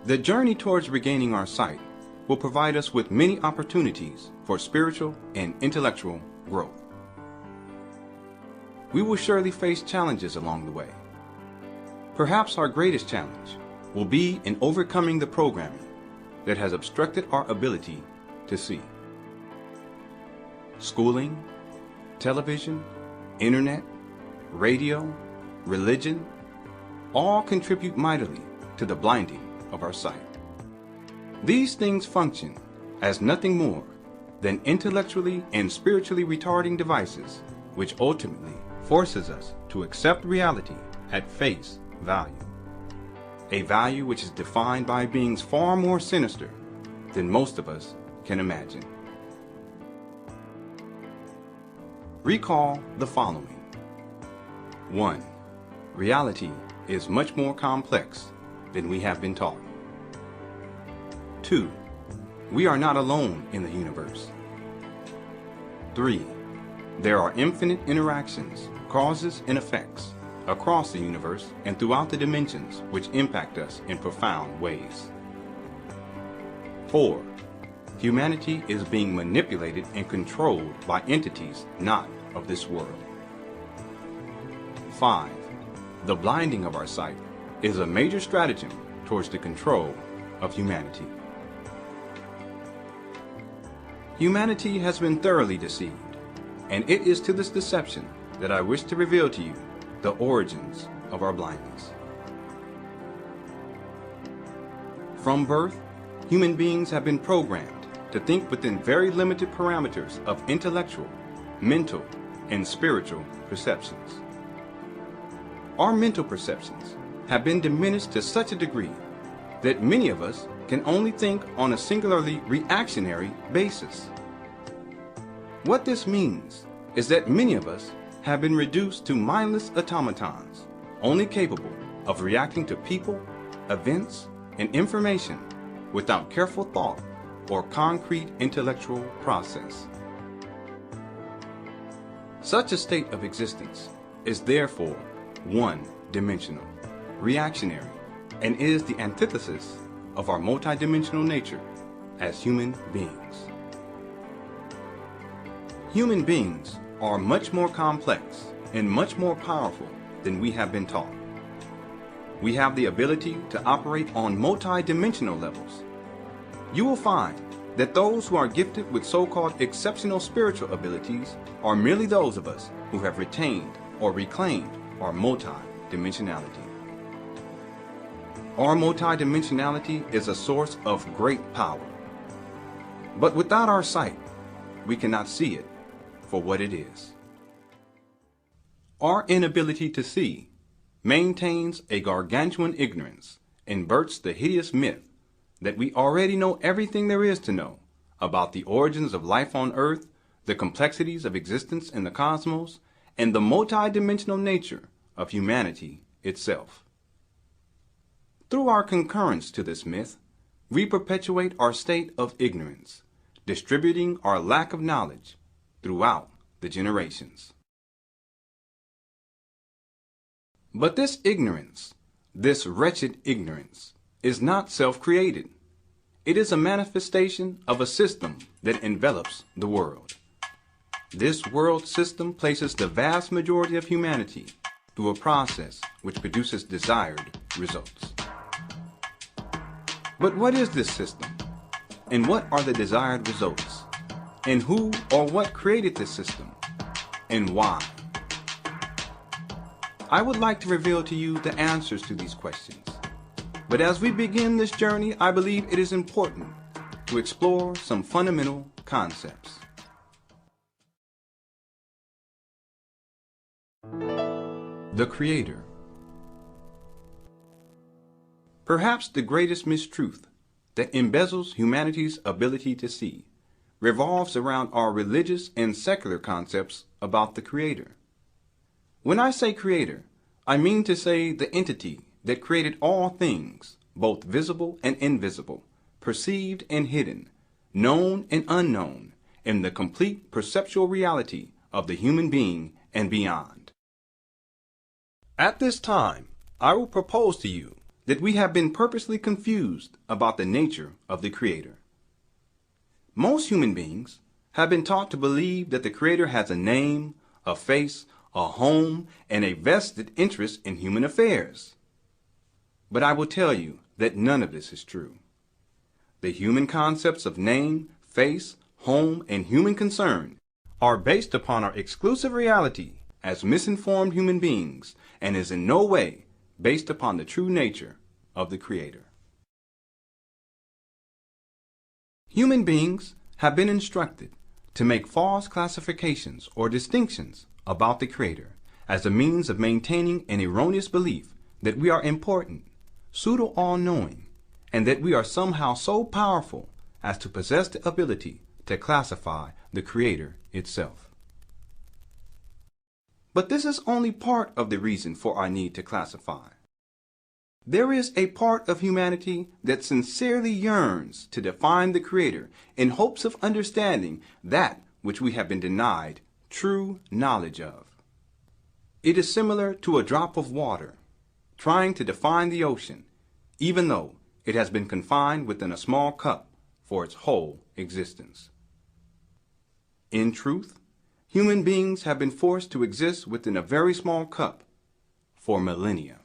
The journey towards regaining our sight will provide us with many opportunities for spiritual and intellectual growth. We will surely face challenges along the way. Perhaps our greatest challenge will be in overcoming the programming that has obstructed our ability to see. Schooling, television, internet, radio, religion, all contribute mightily to the blinding of our sight. These things function as nothing more than intellectually and spiritually retarding devices, which ultimately forces us to accept reality at face value. A value which is defined by beings far more sinister than most of us can imagine. Recall the following. 1. Reality is much more complex than we have been taught. 2. We are not alone in the universe. 3. There are infinite interactions, causes and effects across the universe and throughout the dimensions which impact us in profound ways. 4. Humanity is being manipulated and controlled by entities not of this world. 5. The blinding of our sight is a major stratagem towards the control of humanity. Humanity has been thoroughly deceived, and it is to this deception that I wish to reveal to you the origins of our blindness. From birth, human beings have been programmed to think within very limited parameters of intellectual, mental, and spiritual perceptions. Our mental perceptions have been diminished to such a degree that many of us can only think on a singularly reactionary basis. What this means is that many of us have been reduced to mindless automatons, only capable of reacting to people, events, and information without careful thought or concrete intellectual process. Such a state of existence is therefore one-dimensional, reactionary, and is the antithesis of our multidimensional nature as human beings. Human beings are much more complex and much more powerful than we have been taught. We have the ability to operate on multi-dimensional levels. You will find that those who are gifted with so-called exceptional spiritual abilities are merely those of us who have retained or reclaimed our multi-dimensionality. Our multi-dimensionality is a source of great power. But without our sight, we cannot see it for what it is. Our inability to see maintains a gargantuan ignorance, inverts the hideous myth that we already know everything there is to know about the origins of life on Earth, the complexities of existence in the cosmos, and the multidimensional nature of humanity itself. Through our concurrence to this myth, we perpetuate our state of ignorance, distributing our lack of knowledge throughout the generations. But this ignorance, this wretched ignorance, is not self-created. It is a manifestation of a system that envelops the world. This world system places the vast majority of humanity through a process which produces desired results. But what is this system? And what are the desired results? And who or what created this system? And why? I would like to reveal to you the answers to these questions. But as we begin this journey, I believe it is important to explore some fundamental concepts. The Creator. Perhaps the greatest mistruth that embezzles humanity's ability to see revolves around our religious and secular concepts about the Creator. When I say Creator, I mean to say the entity that created all things, both visible and invisible, perceived and hidden, known and unknown, in the complete perceptual reality of the human being and beyond. At this time, I will propose to you that we have been purposely confused about the nature of the Creator. Most human beings have been taught to believe that the Creator has a name, a face, a home, and a vested interest in human affairs. But I will tell you that none of this is true. The human concepts of name, face, home, and human concern are based upon our exclusive reality as misinformed human beings and is in no way based upon the true nature of the Creator. Human beings have been instructed to make false classifications or distinctions about the Creator as a means of maintaining an erroneous belief that we are important, pseudo all-knowing, and that we are somehow so powerful as to possess the ability to classify the Creator itself. But this is only part of the reason for our need to classify. There is a part of humanity that sincerely yearns to define the Creator in hopes of understanding that which we have been denied true knowledge of. It is similar to a drop of water trying to define the ocean, even though it has been confined within a small cup for its whole existence. In truth, human beings have been forced to exist within a very small cup for millennia.